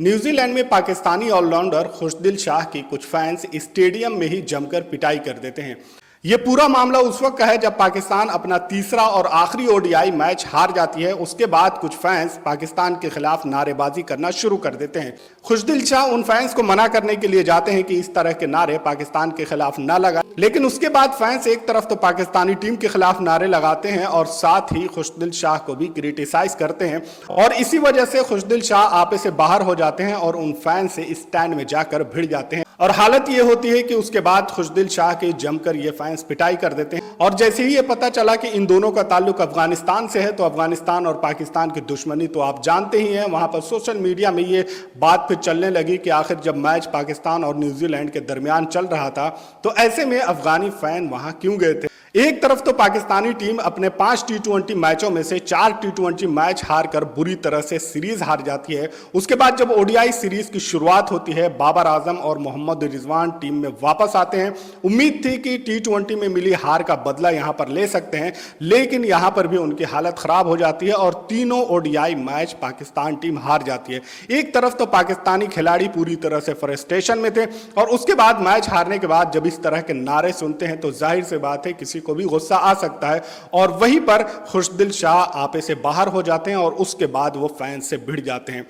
New Zealand में Pakistani allrounder खुशदिल शाह की कुछ फैंस स्टेडियम में ही जमकर पिटाई कर देते हैं। ये पूरा मामला उस वक्त का है जब पाकिस्तान अपना तीसरा और आखिरी ओडीआई मैच हार जाती है। उसके बाद कुछ फैंस पाकिस्तान के खिलाफ नारेबाजी करना शुरू कर देते हैं। खुशदिल शाह उन फैंस को मना करने के लिए जाते हैं कि इस तरह के नारे पाकिस्तान के खिलाफ ना लगाएं, लेकिन उसके बाद फैंस एक तरफ तो पाकिस्तानी टीम के खिलाफ नारे लगाते हैं और साथ ही खुशदिल शाह को भी क्रिटिसाइज करते हैं और इसी वजह से खुशदिल शाह आपे से बाहर हो जाते हैं और उन फैंस से स्टैंड में जाकर भिड़ जाते हैं। और हालत ये होती है कि उसके बाद खुशदिल शाह के जमकर ये फैंस पिटाई कर देते हैं। और जैसे ही ये पता चला कि इन दोनों का ताल्लुक अफगानिस्तान से है, तो अफगानिस्तान और पाकिस्तान की दुश्मनी तो आप जानते ही हैं। वहां पर सोशल मीडिया में ये बात फिर चलने लगी कि आखिर जब मैच पाकिस्तान और न्यूजीलैंड के दरमियान चल रहा था तो ऐसे में अफगानी फैन वहां क्यों गए थे। एक तरफ तो पाकिस्तानी टीम अपने 5 T20 मैचों में से 4 T20 मैच हारकर बुरी तरह से सीरीज हार जाती है। उसके बाद जब ओडीआई सीरीज की शुरुआत होती है, बाबर आजम और मोहम्मद रिजवान टीम में वापस आते हैं। उम्मीद थी कि T20 में मिली हार का बदला यहां पर ले सकते हैं, लेकिन यहां पर भी उनकी हालत खराब हो जाती है और तीनों ओडीआई मैच पाकिस्तान टीम हार जाती है। एक तरफ तो पाकिस्तानी खिलाड़ी पूरी तरह से फ्रस्ट्रेशन में थे और उसके बाद मैच हारने के बाद जब इस तरह के नारे सुनते हैं तो जाहिर सी बात है किसी को भी गुस्सा आ सकता है और वहीं पर खुशदिल शाह आपे से बाहर हो जाते हैं और उसके बाद वो फैंस से भिड़ जाते हैं।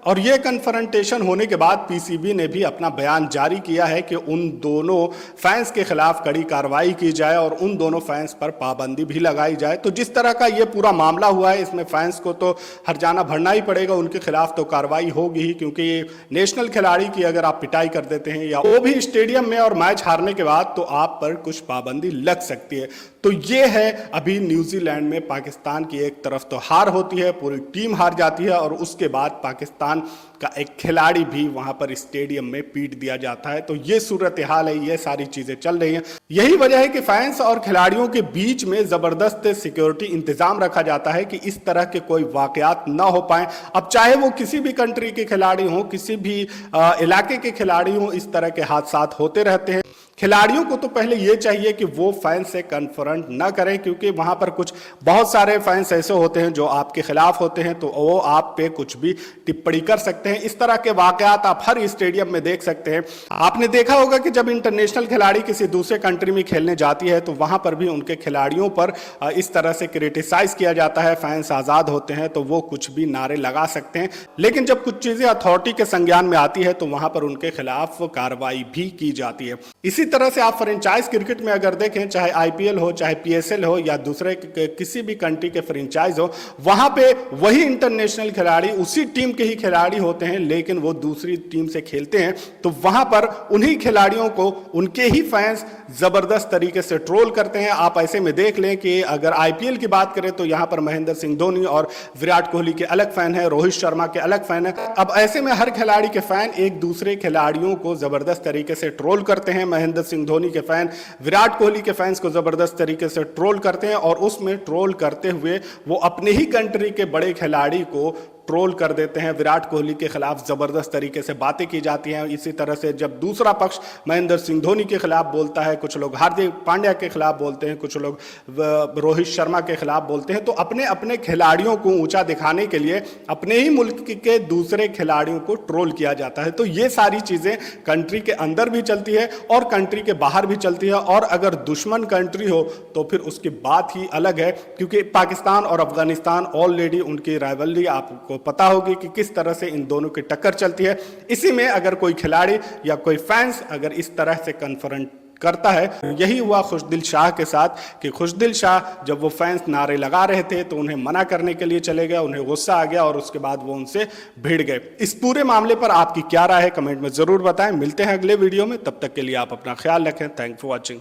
और ये कन्फ्रंटेशन होने के बाद पीसीबी ने भी अपना बयान जारी किया है कि उन दोनों फैंस के खिलाफ कड़ी कार्रवाई की जाए और उन दोनों फैंस पर पाबंदी भी लगाई जाए। तो जिस तरह का ये पूरा मामला हुआ है, इसमें फैंस को तो हर्जाना भरना ही पड़ेगा, उनके खिलाफ तो कार्रवाई होगी ही, क्योंकि ये नेशनल खिलाड़ी की अगर आप पिटाई कर देते हैं या वो भी स्टेडियम में और मैच हारने के बाद, तो आप पर कुछ पाबंदी लग सकती है। तो ये है अभी न्यूजीलैंड में पाकिस्तान की एक तरफ तो हार होती है, पूरी टीम हार जाती है और उसके बाद पाकिस्तान का एक खिलाड़ी भी वहां पर स्टेडियम में पीट दिया जाता है। तो ये सूरत हाल है, ये सारी चीजें चल रही हैं। यही वजह है कि फैंस और खिलाड़ियों के बीच में जबरदस्त सिक्योरिटी इंतजाम रखा जाता है कि इस तरह के कोई वाकयात ना हो पाए। अब चाहे वो किसी भी कंट्री के खिलाड़ी हों, किसी भी इलाके के खिलाड़ी हों, इस तरह के हादसा होते रहते हैं। खिलाड़ियों को तो पहले ये चाहिए कि वो फैंस से कन्फ्रंट ना करें, क्योंकि वहां पर कुछ बहुत सारे फैंस ऐसे होते हैं जो आपके खिलाफ होते हैं, तो वो आप पे कुछ भी टिप्पणी कर सकते हैं। इस तरह के वाकयात आप हर स्टेडियम में देख सकते हैं। आपने देखा होगा कि जब इंटरनेशनल खिलाड़ी किसी दूसरे कंट्री में खेलने जाती है तो वहां पर भी उनके खिलाड़ियों पर इस तरह से क्रिटिसाइज किया जाता है। फैंस आजाद होते हैं तो वो कुछ भी नारे लगा सकते हैं, लेकिन जब कुछ चीजें अथॉरिटी के संज्ञान में आती है तो वहां पर उनके खिलाफ कार्रवाई भी की जाती है। इसी तरह से आप फ्रेंचाइज क्रिकेट में अगर देखें, चाहे आईपीएल हो, चाहे पीएसएल हो या दूसरे किसी भी कंट्री के फ्रेंचाइज हो, वहां पे वही इंटरनेशनल खिलाड़ी उसी टीम के ही खिलाड़ी होते हैं, लेकिन वो दूसरी टीम से खेलते हैं। तो वहां पर उन्हीं खिलाड़ियों को उनके ही फैंस जबरदस्त तरीके से ट्रोल करते हैं। आप ऐसे में देख लें कि अगर आईपीएल की बात करें तो यहां पर महेंद्र सिंह धोनी और विराट कोहली के अलग फैन है, रोहित शर्मा के अलग फैन है। अब ऐसे में हर खिलाड़ी के फैन एक दूसरे खिलाड़ियों को जबरदस्त तरीके से ट्रोल करते हैं। महेंद्र सिंह धोनी के फैन विराट कोहली के फैंस को जबरदस्त तरीके से ट्रोल करते हैं और उसमें ट्रोल करते हुए वो अपने ही कंट्री के बड़े खिलाड़ी को ट्रोल कर देते हैं। विराट कोहली के खिलाफ जबरदस्त तरीके से बातें की जाती हैं। इसी तरह से जब दूसरा पक्ष महेंद्र सिंह धोनी के खिलाफ बोलता है, कुछ लोग हार्दिक पांड्या के खिलाफ बोलते हैं, कुछ लोग रोहित शर्मा के खिलाफ बोलते हैं। तो अपने अपने खिलाड़ियों को ऊंचा दिखाने के लिए अपने ही मुल्क के दूसरे खिलाड़ियों को ट्रोल किया जाता है। तो ये सारी चीजें कंट्री के अंदर भी चलती है और कंट्री के बाहर भी चलती है। और अगर दुश्मन कंट्री हो तो फिर उसकी बात ही अलग है, क्योंकि पाकिस्तान और अफगानिस्तान ऑलरेडी उनकी राइवलरी आपको पता होगी कि किस तरह से इन दोनों की टक्कर चलती है। इसी में अगर कोई खिलाड़ी या कोई फैंस अगर इस तरह से कन्फ्रंट करता है, यही हुआ खुशदिल शाह के साथ कि खुशदिल शाह जब वो फैंस नारे लगा रहे थे तो उन्हें मना करने के लिए चले गए, उन्हें गुस्सा आ गया और उसके बाद वो उनसे भिड़ गए। इस पूरे मामले पर आपकी क्या राय है, कमेंट में जरूर बताएं। मिलते हैं अगले वीडियो में, तब तक के लिए आप अपना ख्याल रखें। Thank for watching.